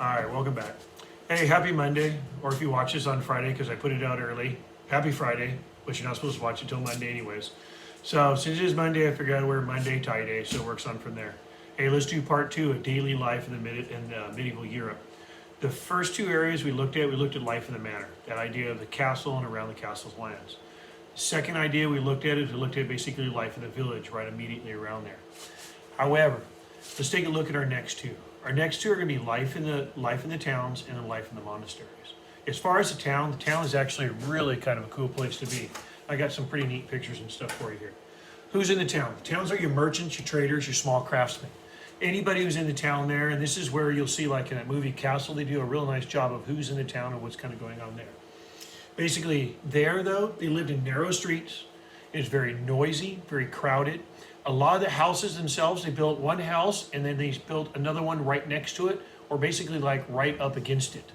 All right, welcome back. Hey, happy Monday, or if you watch this on Friday, because I put it out early, happy Friday, but you're not supposed to watch it until Monday anyways. So since it is Monday, I figured I'd wear Monday tie day, so it works on from there. Hey, let's do part two of daily life in medieval Europe. The first two areas we looked at life in the manor, that idea of the castle and around the castle's lands. Second idea we looked at basically life in the village right immediately around there. However, let's take a look at our next two. Our next two are going to be life in the towns and then life in the monasteries. As far as the town is actually really kind of a cool place to be. I got some pretty neat pictures and stuff for you here. Who's in the town? The towns are your merchants, your traders, your small craftsmen. Anybody who's in the town there, and this is where you'll see, like in that movie Castle, they do a real nice job of who's in the town and what's kind of going on there. Basically, there though, they lived in narrow streets. It's very noisy, very crowded. A lot of the houses themselves, they built one house and then they built another one right next to it, or basically like right up against it.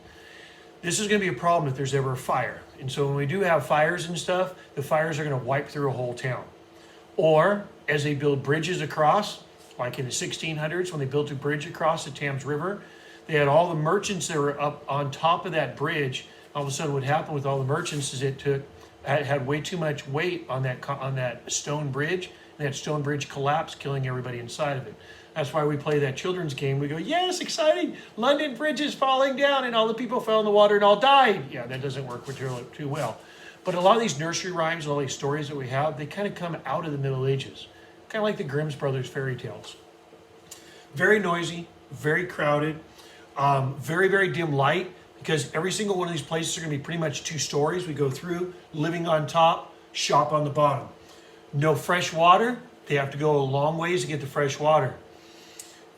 This is going to be a problem if there's ever a fire. And so when we do have fires and stuff, the fires are going to wipe through a whole town. Or as they build bridges across, like in the 1600s when they built a bridge across the Thames River, they had all the merchants that were up on top of that bridge. All of a sudden what happened with all the merchants is it had way too much weight on that stone bridge, and that stone bridge collapsed, killing everybody inside of it. That's why we play that children's game. We go, yes, exciting, London Bridge is falling down, and all the people fell in the water and all died. Yeah, that doesn't work too well. But a lot of these nursery rhymes and all these stories that we have, they kind of come out of the Middle Ages. Kind of like the Grimm's Brothers fairy tales. Very noisy, very crowded, very, very dim light, because every single one of these places are going to be pretty much 2 stories. We go through, living on top, shop on the bottom. No fresh water. They have to go a long ways to get the fresh water.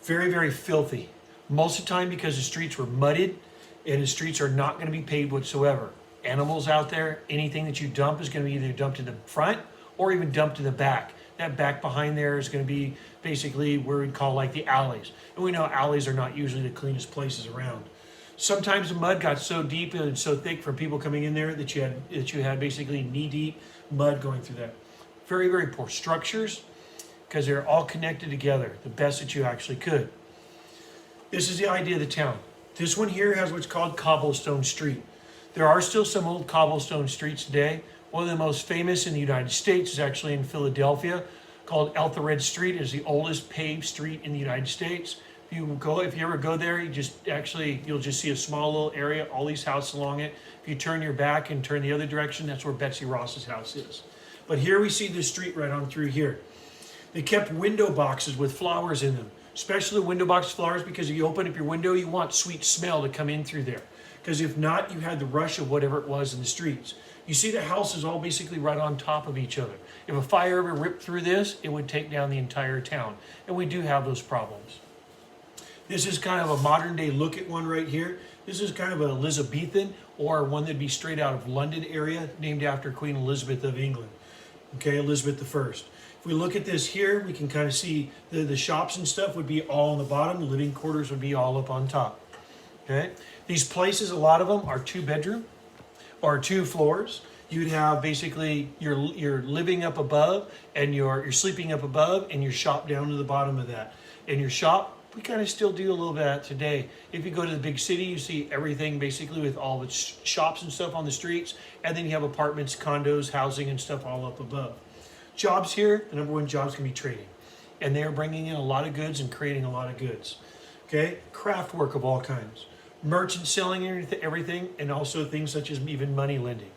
Very, very filthy. Most of the time because the streets were mudded and the streets are not going to be paved whatsoever. Animals out there, anything that you dump is going to be either dumped in the front or even dumped in the back. That back behind there is going to be basically where we'd call like the alleys. And we know alleys are not usually the cleanest places around. Sometimes the mud got so deep and so thick from people coming in there that you had basically knee-deep mud going through that. Very, very poor structures because they're all connected together, the best that you actually could. This is the idea of the town. This one here has what's called Cobblestone Street. There are still some old cobblestone streets today. One of the most famous in the United States is actually in Philadelphia, called Etheridge Street. It is the oldest paved street in the United States. If you ever go there, you'll just see a small little area, all these houses along it. If you turn your back and turn the other direction, that's where Betsy Ross's house is. But here we see this street right on through here. They kept window boxes with flowers in them, especially window box flowers, because if you open up your window, you want sweet smell to come in through there. Because if not, you had the rush of whatever it was in the streets. You see the houses all basically right on top of each other. If a fire ever ripped through this, it would take down the entire town. And we do have those problems. This is kind of a modern day look at one right here. This is kind of an Elizabethan, or one that'd be straight out of London area, named after Queen Elizabeth of England. Okay, Elizabeth I. If we look at this here, we can kind of see the shops and stuff would be all on the bottom. The living quarters would be all up on top. Okay, these places, a lot of them are 2-bedroom or 2 floors. You'd have basically your living up above and your sleeping up above, and your shop down to the bottom of that. And your shop, we kind of still do a little bit of that today. If you go to the big city, you see everything basically with all the shops and stuff on the streets, and then you have apartments, condos, housing, and stuff all up above. Jobs here, the number one job is going to be trading. And they're bringing in a lot of goods and creating a lot of goods. Okay, craft work of all kinds. Merchants selling everything, and also things such as even money lending.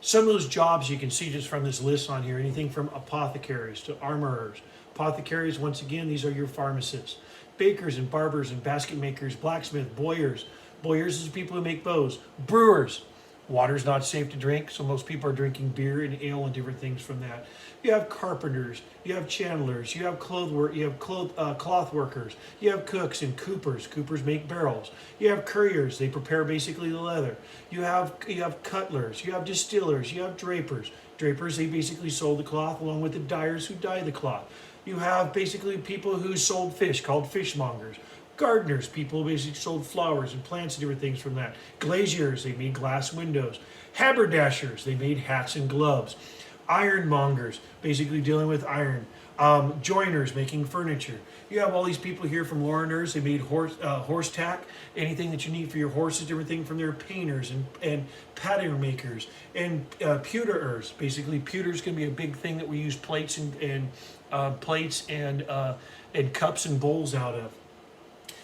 Some of those jobs you can see just from this list on here, anything from apothecaries to armorers. Apothecaries, once again, these are your pharmacists. Bakers and barbers and basket makers, blacksmith, bowyers. Bowyers is people who make bows. Brewers. Water's not safe to drink, so most people are drinking beer and ale and different things from that. You have carpenters, you have chandlers, you have cloth workers, you have cooks and coopers. Coopers make barrels. You have curriers, they prepare basically the leather. You have cutlers, you have distillers, you have drapers. Drapers, they basically sold the cloth along with the dyers who dye the cloth. You have basically people who sold fish, called fishmongers. Gardeners, people who basically sold flowers and plants and different things from that. Glaziers, they made glass windows. Haberdashers, they made hats and gloves. Ironmongers, basically dealing with iron. Joiners making furniture. You have all these people here from Lauriners. They made horse tack, anything that you need for your horses, everything from their painters and pattern makers and pewterers. Basically, pewter is going to be a big thing that we use plates and cups and bowls out of.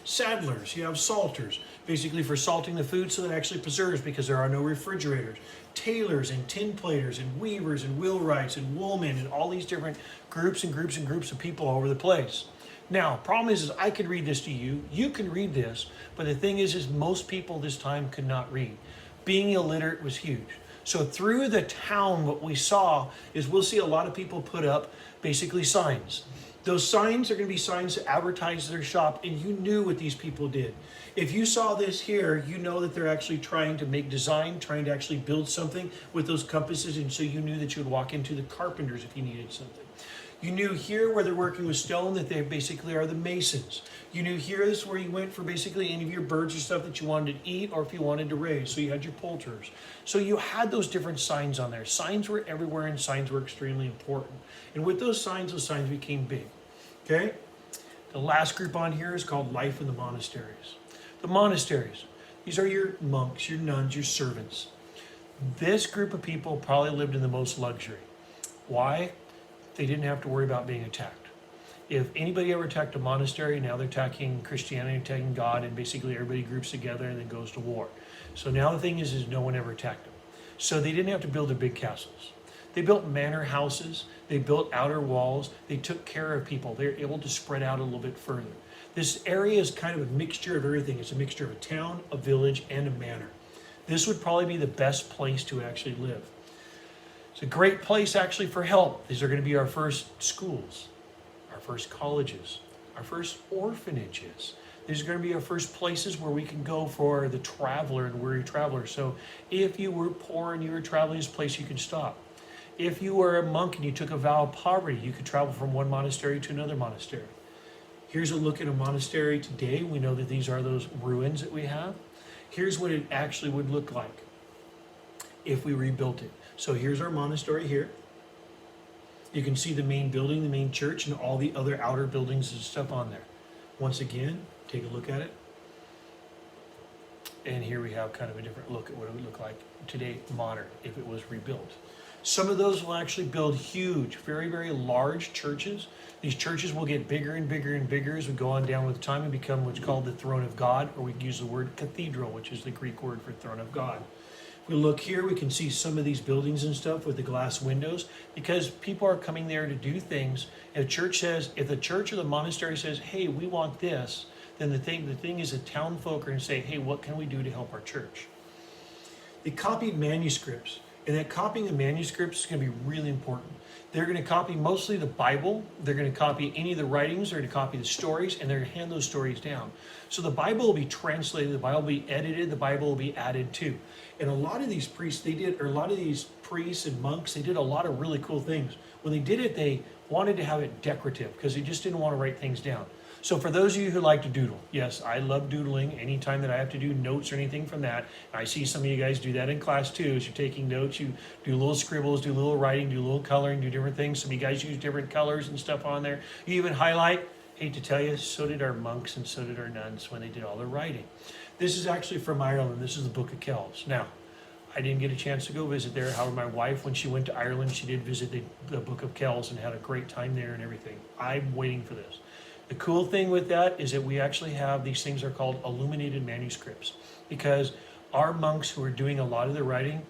Saddlers, you have salters, basically for salting the food so that it actually preserves because there are no refrigerators. Tailors and tin platers and weavers and wheelwrights and woolmen and all these different groups and groups and groups of people all over the place. Now, problem is I could read this to you. You can read this, but the thing is most people this time could not read. Being illiterate was huge. So through the town, what we saw is we'll see a lot of people put up basically signs. Those signs are going to be signs to advertise their shop, and you knew what these people did. If you saw this here, you know that they're actually trying to make design, trying to actually build something with those compasses, and so you knew that you would walk into the carpenters if you needed something. You knew here where they're working with stone that they basically are the masons. You knew here is where you went for basically any of your birds or stuff that you wanted to eat or if you wanted to raise. So you had your poulterers. So you had those different signs on there. Signs were everywhere and signs were extremely important. And with those signs became big. Okay? The last group on here is called Life in the Monasteries. The monasteries, these are your monks, your nuns, your servants. This group of people probably lived in the most luxury. Why? They didn't have to worry about being attacked. If anybody ever attacked a monastery, now they're attacking Christianity, attacking God, and basically everybody groups together and then goes to war. So now the thing is no one ever attacked them. So they didn't have to build their big castles. They built manor houses, they built outer walls, they took care of people. They were able to spread out a little bit further. This area is kind of a mixture of everything. It's a mixture of a town, a village, and a manor. This would probably be the best place to actually live. It's a great place actually for help. These are going to be our first schools, our first colleges, our first orphanages. These are going to be our first places where we can go for the traveler and weary traveler. So if you were poor and you were traveling, this place you could stop. If you were a monk and you took a vow of poverty, you could travel from one monastery to another monastery. Here's a look at a monastery today. We know that these are those ruins that we have. Here's what it actually would look like if we rebuilt it. So here's our monastery here. You can see the main building, the main church, and all the other outer buildings and stuff on there. Once again, take a look at it. And here we have kind of a different look at what it would look like today, modern, if it was rebuilt. Some of those will actually build huge, very, very large churches. These churches will get bigger and bigger and bigger as we go on down with time and become what's called the throne of God, or we can use the word cathedral, which is the Greek word for throne of God. If we look here, we can see some of these buildings and stuff with the glass windows because people are coming there to do things. If the church or the monastery says, hey, we want this, then the thing is the town folk are going to say, hey, what can we do to help our church? They copied manuscripts. And that copying the manuscripts is going to be really important. They're going to copy mostly the Bible. They're going to copy any of the writings. They're going to copy the stories, and they're going to hand those stories down. So the Bible will be translated. The Bible will be edited. The Bible will be added to. And a lot of these priests, and monks, they did a lot of really cool things. When they did it, they wanted to have it decorative because they just didn't want to write things down. So for those of you who like to doodle, yes, I love doodling. Anytime that I have to do notes or anything from that, I see some of you guys do that in class too. As you're taking notes, you do little scribbles, do a little writing, do a little coloring, do different things. Some of you guys use different colors and stuff on there. You even highlight. Hate to tell you, so did our monks and so did our nuns when they did all their writing. This is actually from Ireland. This is the Book of Kells. Now, I didn't get a chance to go visit there. However, my wife, when she went to Ireland, she did visit the Book of Kells and had a great time there and everything. I'm waiting for this. The cool thing with that is that we actually have these things are called illuminated manuscripts because our monks who are doing a lot of the writing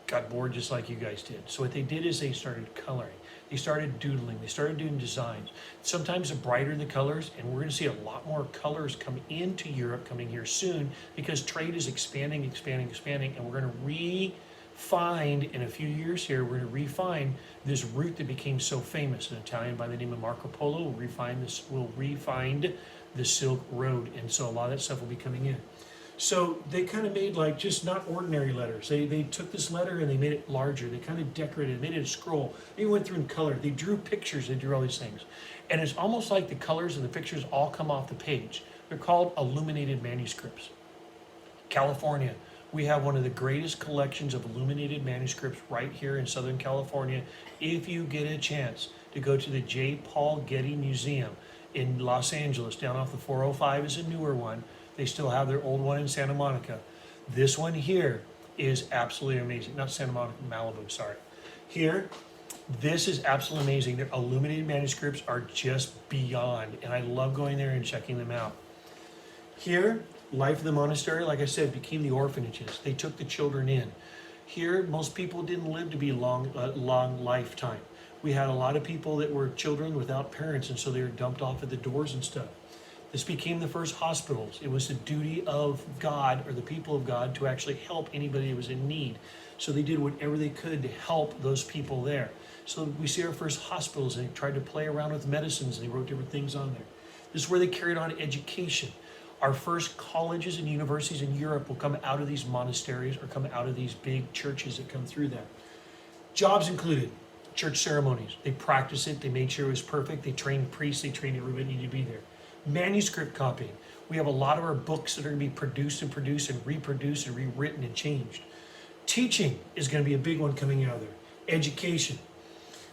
got bored just like you guys did. So what they did is they started coloring. They started doodling. They started doing designs. Sometimes the brighter the colors, and we're going to see a lot more colors come into Europe coming here soon because trade is expanding, and we're going to refine in a few years here, we're going to refine this route that became so famous. An Italian by the name of Marco Polo will refine the Silk Road, and so a lot of that stuff will be coming in. So they kind of made like just not ordinary letters. They took this letter and they made it larger. They kind of decorated it, made it a scroll. They went through in color. They drew pictures. They drew all these things. And it's almost like the colors and the pictures all come off the page. They're called illuminated manuscripts. California, we have one of the greatest collections of illuminated manuscripts right here in Southern California. If you get a chance, to go to the J. Paul Getty Museum in Los Angeles. Down off the 405 is a newer one. They still have their old one in Santa Monica. This one here is absolutely amazing. Not Santa Monica, Malibu, sorry. Here, this is absolutely amazing. Their illuminated manuscripts are just beyond, and I love going there and checking them out. Here, Life of the Monastery, like I said, became the orphanages. They took the children in. Here, most people didn't live to be long lifetime. We had a lot of people that were children without parents, and so they were dumped off at the doors and stuff. This became the first hospitals. It was the duty of God, or the people of God, to actually help anybody that was in need. So they did whatever they could to help those people there. So we see our first hospitals, and they tried to play around with medicines, and they wrote different things on there. This is where they carried on education. Our first colleges and universities in Europe will come out of these monasteries or come out of these big churches that come through that. Jobs included church ceremonies. They practiced it. They made sure it was perfect. They trained priests. They trained everybody that needed to be there. Manuscript copying. We have a lot of our books that are going to be produced and reproduced and rewritten and changed. Teaching is going to be a big one coming out of there. Education.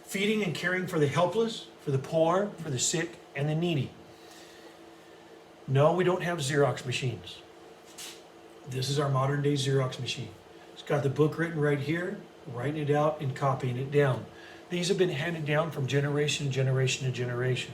Feeding and caring for the helpless, for the poor, for the sick, and the needy. No, we don't have Xerox machines. This is our modern day Xerox machine. It's got the book written right here, writing it out and copying it down. These have been handed down from generation to generation to generation.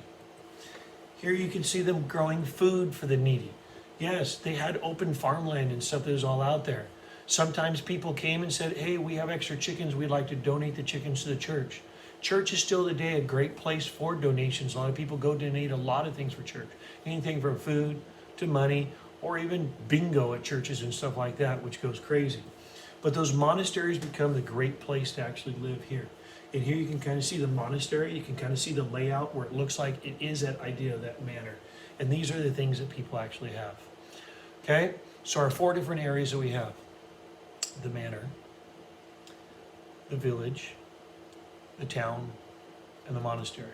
Here you can see them growing food for the needy. Yes, they had open farmland and stuff that was all out there. Sometimes people came and said, hey, we have extra chickens. We'd like to donate the chickens to the church. Church is still today a great place for donations. A lot of people go donate a lot of things for church. Anything from food to money, or even bingo at churches and stuff like that, which goes crazy. But those monasteries become the great place to actually live here. And here you can kind of see the monastery. You can kind of see the layout where it looks like it is that idea, that manor. And these are the things that people actually have. Okay? So our 4 different areas that we have. The manor, the village, the town, and the monastery.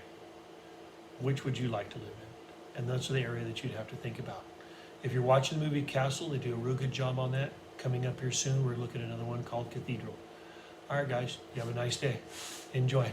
Which would you like to live in? And that's the area that you'd have to think about. If you're watching the movie Castle, they do a real good job on that. Coming up here soon, we're looking at another one called Cathedral. All right, guys, you have a nice day. Enjoy.